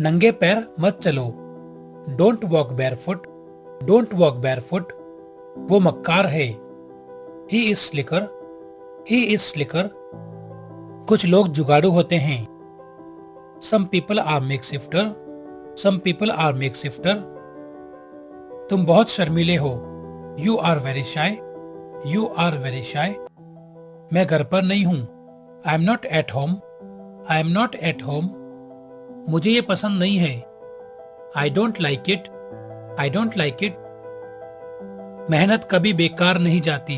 नंगे पैर मत चलो। Don't walk barefoot, don't walk barefoot. वो मक्कार है। He is slicker, he is slicker. कुछ लोग जुगाड़ू होते हैं। Some people are make shifter, some people are make shifter. तुम बहुत शर्मीले हो। You are very shy, you are very shy. मैं घर पर नहीं हूं। I am not at home, I am not at home. मुझे ये पसंद नहीं है। I don't like it, I don't like it. मेहनत कभी बेकार नहीं जाती।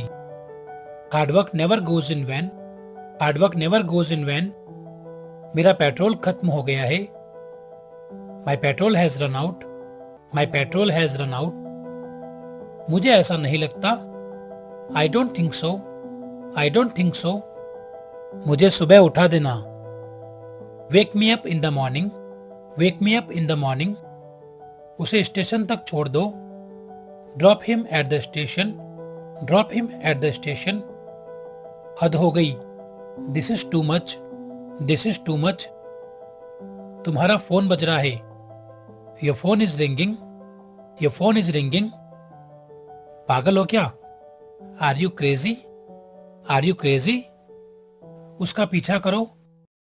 Hard work never goes in vain, hard work never goes in vain. मेरा पेट्रोल खत्म हो गया है। My petrol has run out, my petrol has run out. मुझे ऐसा नहीं लगता। I don't think so, I don't think so. मुझे सुबह उठा देना। Wake me up in the morning, wake me up in the morning. उसे स्टेशन तक छोड़ दो। Drop him at the station, drop him at the station. हद हो गई। This is too much, this is too much. तुम्हारा phone बज रहा है। Your phone is ringing, your phone is ringing. पागल हो क्या? Are you crazy, are you crazy? उसका पीछा करो।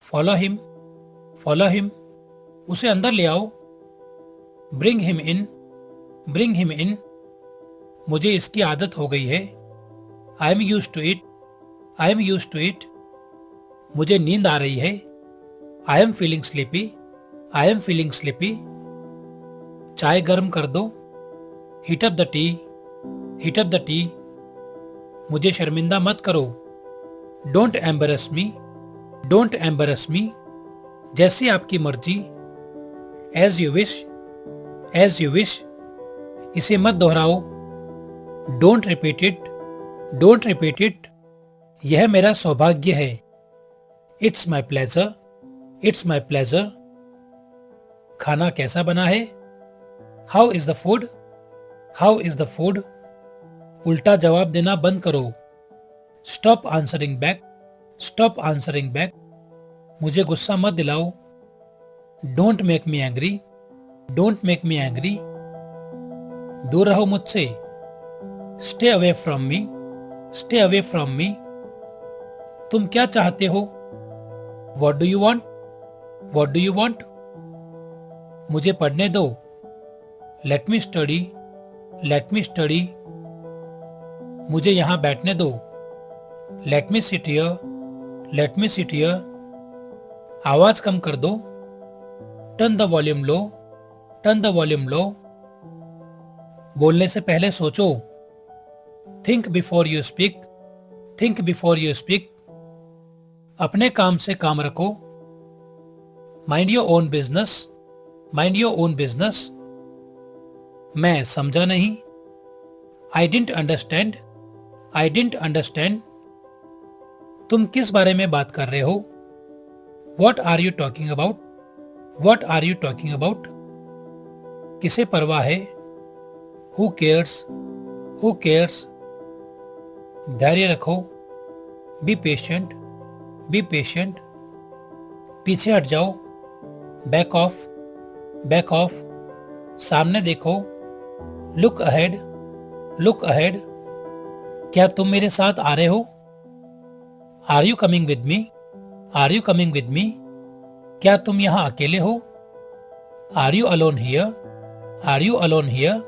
Follow him, follow him. उसे अंदर ले आओ। Bring him in, bring him in. मुझे इसकी आदत हो गई है। I am use to it, I am use to it. मुझे नींद आ रही है। I am feeling sleepy, I am feeling sleepy. चाय गर्म कर दो। Heat up the tea, heat up the tea. मुझे शर्मिंदा मत करो। Don't embarrass me, don't embarrass me. जैसी आपकी मर्जी। As you wish, as you wish. इसे मत दोहराओ। Don't repeat it, don't repeat it. यह मेरा सौभाग्य है। It's my pleasure, it's my pleasure. खाना कैसा बना है? How is the food, how is the food. उल्टा जवाब देना बंद करो। Stop answering back, stop answering back. मुझे गुस्सा मत दिलाओ। Don't make me angry, don't make me angry. दूर रहो मुझसे। Stay away from me, stay away from me. तुम क्या चाहते हो? What do you want, what do you want. मुझे पढ़ने दो। Let me study, let me study. मुझे यहां बैठने दो। Late me sit here, let me sit here. आवाज कम कर दो। Turn the volume low, turn the volume low. बोलने से पहले सोचो। Think before you speak, think before you speak. अपने काम से काम रखो। Mind your own business, mind your own business. मैं समझा नहीं। I didn't understand, I didn't understand. तुम किस बारे में बात कर रहे हो? What are you talking about, what are you talking about. किसे परवाह है? Who cares, who cares. धैर्य रखो। Be patient, be patient. पीछे हट जाओ। Back off, back off. सामने देखो। Look ahead, look ahead. क्या तुम मेरे साथ आ रहे हो? Are you coming with me, are you coming with me. क्या तुम यहां अकेले हो? Are you alone here, are you alone here.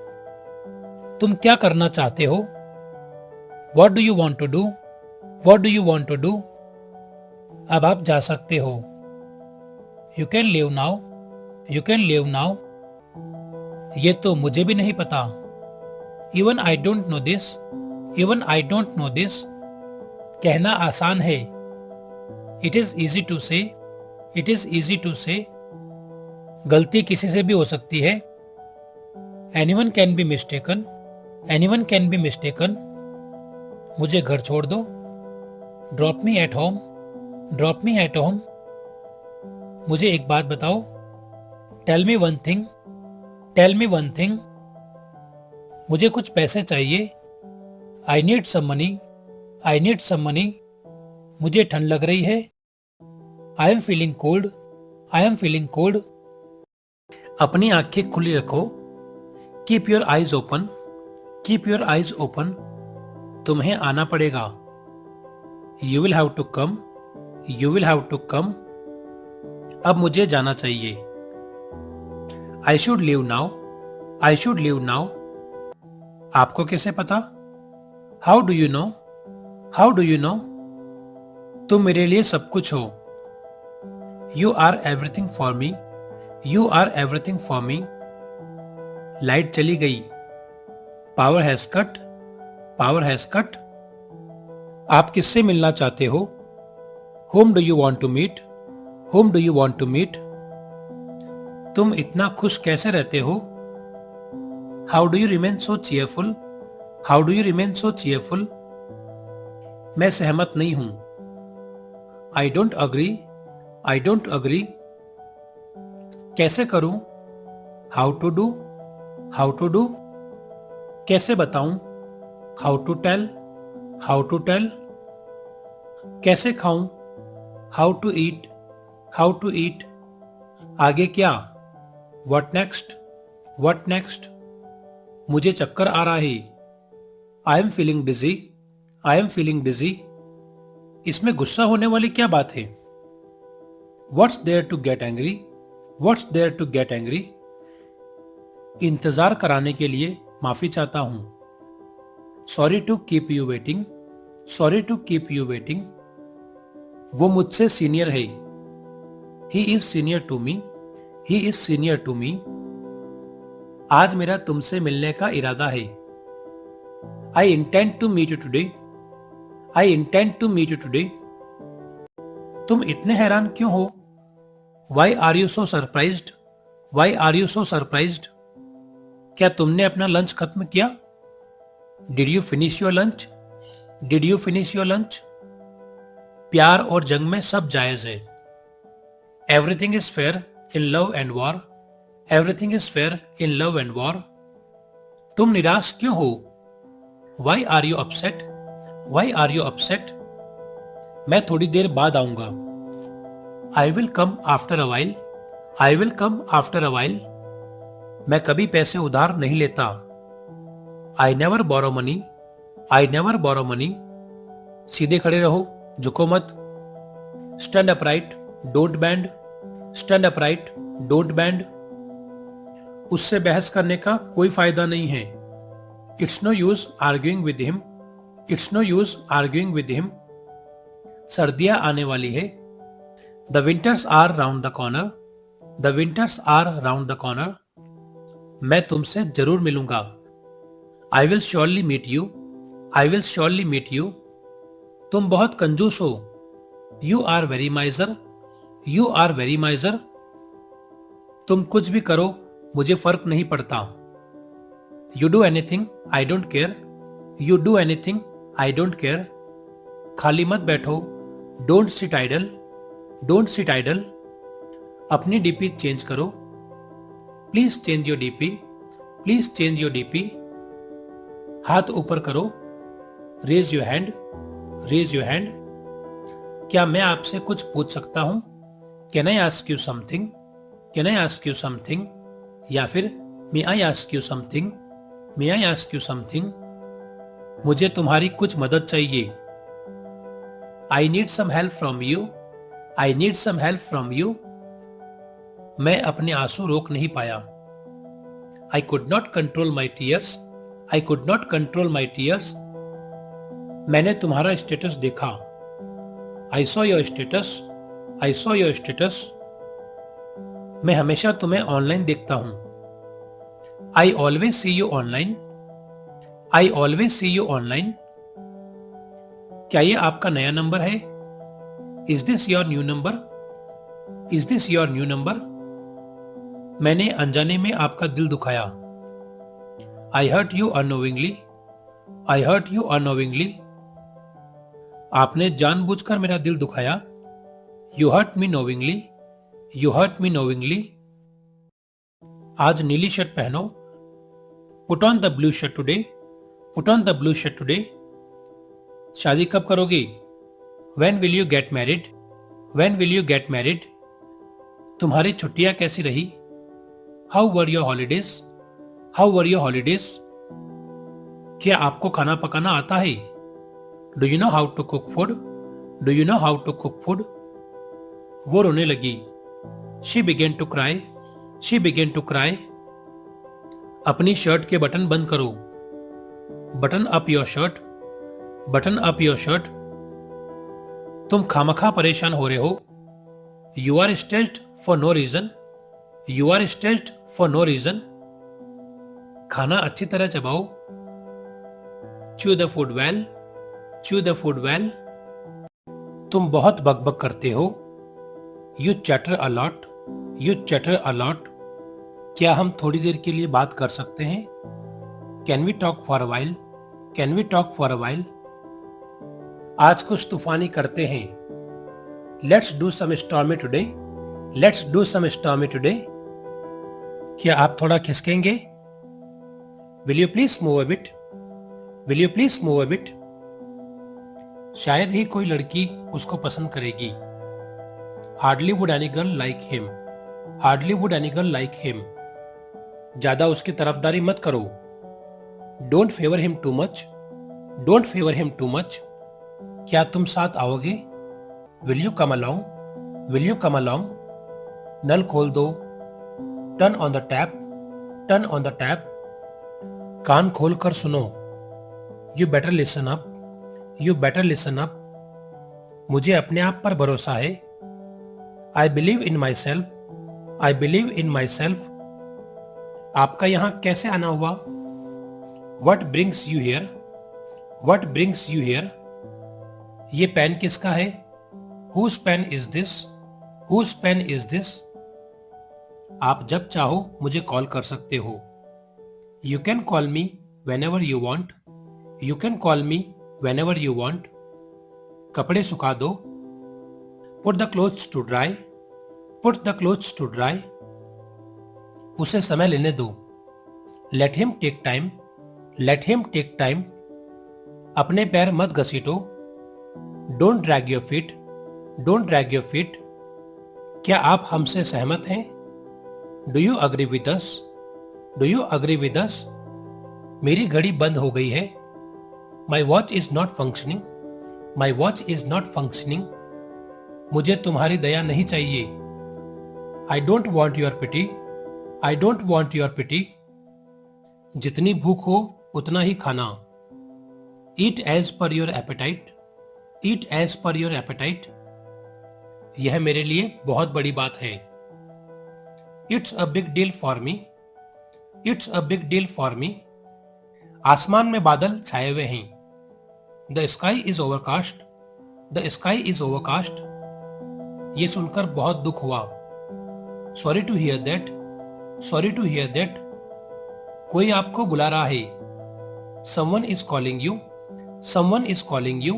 तुम क्या करना चाहते हो? What do you want to do, what do you want to do. अब आप जा सकते हो। You can leave now, you can leave now. ये तो मुझे भी नहीं पता। Even I don't know this, even I don't know this. कहना आसान है। It is easy to say, it is easy to say. गलती किसी से भी हो सकती है। Anyone can be mistaken, anyone can be mistaken. मुझे घर छोड़ दो। Drop me at home, drop me at home. मुझे एक बात बताओ। Tell me one thing, tell me one thing. मुझे कुछ पैसे चाहिए। I need some money, I need some money. मुझे ठंड लग रही है। I am feeling cold, I am feeling cold. अपनी आंखें खुली रखो। Keep your eyes open, keep your eyes open. तुम्हें आना पड़ेगा। You will have to come, you will have to come. अब मुझे जाना चाहिए। I should leave now, I should leave now. आपको कैसे पता? How do you know, how do you know. तुम मेरे लिए सब कुछ हो। You are everything for me, you are everything for me. Light चली गई। Power has cut, power has cut. आप किससे मिलना चाहते हो? Whom do you want to meet, whom do you want to meet. तुम इतना खुश कैसे रहते हो? How do you remain so cheerful, how do you remain so cheerful. मैं सहमत नहीं हूं। I don't agree, I don't agree. कैसे करूं? How to do, how to do. कैसे बताऊं? How to tell, how to tell. कैसे खाऊं? How to eat, how to eat. आगे क्या? What next, what next. मुझे चक्कर आ रहा है। I am feeling dizzy, I am feeling dizzy. इसमें गुस्सा होने वाली क्या बात है? What's there to get angry, what's there to get angry. इंतजार कराने के लिए माफी चाहता हूं। Sorry to keep you waiting, sorry to keep you waiting. वो मुझसे सीनियर है। He is senior to me, he is senior to me. आज मेरा तुमसे मिलने का इरादा है। I intend to meet you today, I intend to meet you today. तुम इतने हैरान क्यों हो? Why are you so surprised, why are you so surprised. क्या तुमने अपना लंच खत्म किया? Did you finish your lunch, did you finish your lunch. प्यार और जंग में सब जायज है। Everything is fair in love and war, everything is fair in love and war. तुम निराश क्यों हो? Why are you upset, why are you upset. मैं थोड़ी देर बाद आऊंगा। I will come after a while, I will come after a while. मैं कभी पैसे उधार नहीं लेता। I never borrow money, I never borrow money. सीधे खड़े रहो, झुको मत। Stand upright, don't bend, stand upright, don't bend. उससे बहस करने का कोई फायदा नहीं है। It's no use arguing with him, it's no use arguing with him. सर्दियां आने वाली है। The winters are round the corner, the winters are round the corner. मैं तुमसे जरूर मिलूंगा। I will surely meet you, I will surely meet you. तुम बहुत कंजूस हो। You are very miser, you are very miser. तुम कुछ भी करो, मुझे फर्क नहीं पड़ता। You do anything, I don't care, you do anything, I don't care. खाली मत बैठो। Don't sit idle, don't sit idle. अपनी डीपी चेंज करो। Please change your DP, please change your DP. हाथ ऊपर करो। Raise your hand, raise your hand. क्या मैं आपसे कुछ पूछ सकता हूं? Can I ask you something, can I ask you something. या फिर may I ask you something, may I ask you something. मुझे तुम्हारी कुछ मदद चाहिए। I need some help from you, I need some help from you. मैं अपने आंसू रोक नहीं पाया। I could not control my tears, I could not control my tears. मैंने तुम्हारा स्टेटस देखा। I saw your status, I saw your status. मैं हमेशा तुम्हें ऑनलाइन देखता हूं। I always see you online, I always see you online. क्या ये आपका नया नंबर है? Is this your new number, is this your new number. मैंने अनजाने में आपका दिल दुखाया। I hurt you unknowingly, I hurt you unknowingly. आपने जानबूझकर मेरा दिल दुखाया। You hurt me knowingly, you hurt me knowingly. आज नीली शर्ट पहनो। Put on the blue shirt today, put on the blue shirt today. शादी कब करोगे? When will you get married? When will you get married? तुम्हारी छुट्टियां कैसी रही? How were your holidays? How were your holidays? क्या आपको खाना पकाना आता है? Do you know how to cook food? Do you know how to cook food? वो रोने लगी। She began to cry. She began to cry. अपनी शर्ट के बटन बंद करो। Button up your shirt. Button up your shirt. तुम खामखा परेशान हो रहे हो। You are stressed for no reason. You are stressed for no reason. खाना अच्छी तरह चबाओ। Chew the food well. Chew the food well. तुम बहुत बकबक करते हो। You chatter a lot. You chatter a lot. क्या हम थोड़ी देर के लिए बात कर सकते हैं? Can we talk for a while? Can we talk for a while? आज कुछ तूफानी करते हैं। Let's do some stormy today. Let's do some stormy today. क्या आप थोड़ा खिसकेंगे? Will you please move a bit? Will you please move a bit? शायद ही कोई लड़की उसको पसंद करेगी। Hardly would any girl like him. Hardly would any girl like him. ज्यादा उसकी तरफदारी मत करो। Don't favour him too much. Don't favour him too much. क्या तुम साथ आओगे? Will you come along? Will you come along? नल खोल दो। Turn on the tap. Turn on the tap. कान खोल कर सुनो। You better listen up. You better listen up. मुझे अपने आप पर भरोसा है। I believe in myself. I believe in myself. आपका यहां कैसे आना हुआ? What brings you here? What brings you here? ये पेन किसका है? Whose pen is this? Whose pen is this? आप जब चाहो मुझे कॉल कर सकते हो। You can call me whenever you want. You can call me whenever you want. कपड़े सुखा दो। Put the clothes to dry. Put the clothes to dry. उसे समय लेने दो। Let him take time. Let him take time. अपने पैर मत घसीटो। Don't drag your feet. Don't drag your feet. क्या आप हमसे सहमत हैं? Do you agree with us? Do you agree with us? मेरी घड़ी बंद हो गई है। My watch is not functioning. My watch is not functioning. मुझे तुम्हारी दया नहीं चाहिए। I don't want your pity. I don't want your pity. जितनी भूख हो उतना ही खाना। Eat as per your appetite. Eat as per your apatite. यह मेरे लिए बहुत बड़ी बात है। It's a big deal for me. It's a big deal for me. आसमान में बादल छाए हुए हैं। The sky is overcast. The sky is overcast. ये सुनकर बहुत दुख हुआ। Sorry to hear that. Sorry to hear that. कोई आपको बुला रहा है। Someone is calling you. Someone is calling you.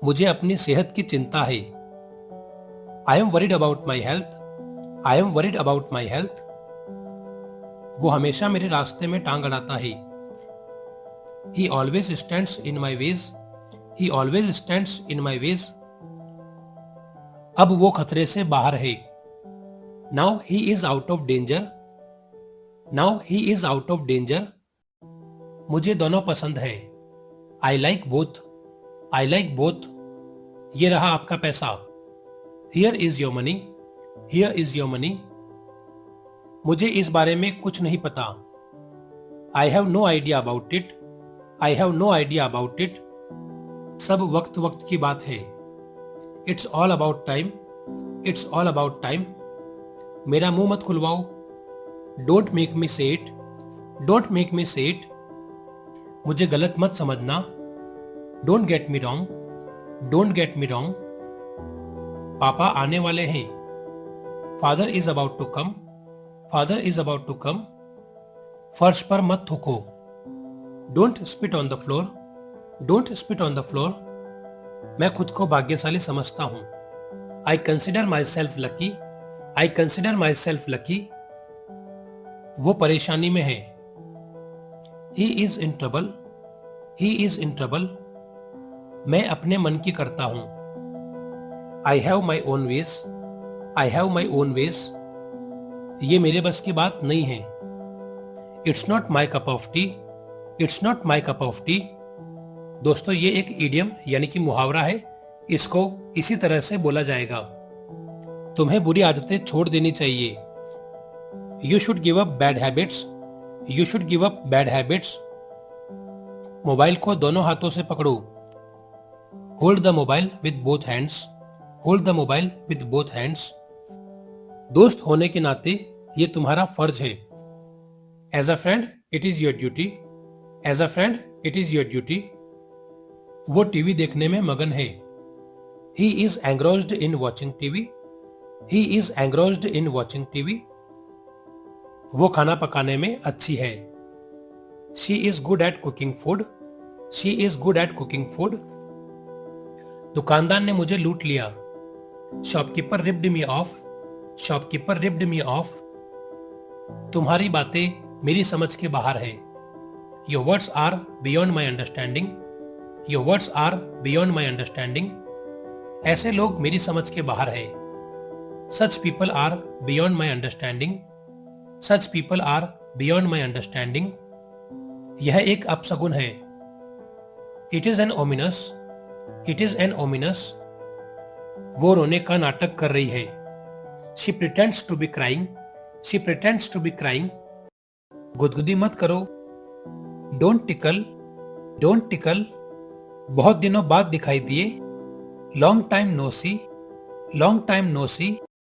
मुझे अपनी सेहत की चिंता है। I am worried about my health. I am worried about my health. वो हमेशा मेरे रास्ते में टांग अड़ाता है। He always stands in my ways. He always stands in my ways. अब वो खतरे से बाहर है। Now he is out of danger. Now he is out of danger. मुझे दोनों पसंद है। I like both. I like both. ये रहा आपका पैसा। Here is your money. Here is your money. मुझे इस बारे में कुछ नहीं पता। I have no idea about it. I have no idea about it. सब वक्त वक्त की बात है। It's all about time. It's all about time. मेरा मुंह मत खुलवाओ। डोंट मेक मी से इट। डोंट मेक मी से इट। मुझे गलत मत समझना। Don't get me wrong. Don't get me wrong. पापा आने वाले हैं। Father is about to come. Father is about to come. फर्श पर मत थूको। Don't spit on the floor. Don't spit on the floor. मैं खुद को भाग्यशाली समझता हूं। I consider myself lucky. I consider myself lucky. वो परेशानी में है। He is in trouble. He is in trouble. मैं अपने मन की करता हूं। I have my own ways. I have my own ways. ये मेरे बस की बात नहीं है। It's not my cup of T, it's not my cup of T. दोस्तों ये एक इडियम यानी कि मुहावरा है, इसको इसी तरह से बोला जाएगा। तुम्हें बुरी आदतें छोड़ देनी चाहिए। You should give up bad habits, you should give up bad habits. Mobile को दोनों हाथों से पकड़ो। Hold the mobile with both hands, hold the mobile with both hands. दोस्त होने के नाते ये तुम्हारा फर्ज है। As a friend it is your duty, as a friend it is your duty. वो टीवी देखने में मगन है। He is engrossed in watching TV, he is engrossed in watching TV. वो खाना पकाने में अच्छी है। She is good at cooking food, she is good at cooking food. दुकानदार ने मुझे लूट लिया। Shopkeeper ripped me off, shopkeeper ripped me off. तुम्हारी बातें मेरी समझ के बाहर है। Your words are beyond my understanding, your words are beyond my understanding. ऐसे लोग मेरी समझ के बाहर है। Such people are beyond my understanding, such people are beyond my understanding. यह एक अपशगुन है। It is an ominous, it is an ominous. वो रोने का नाटक कर रही है। She pretends to be crying, she pretends to be crying. गुदगुदी मत करो। Don't tickle, don't tickle. बहुत दिनों बाद दिखाई दिए। Long time no see, long time no सी।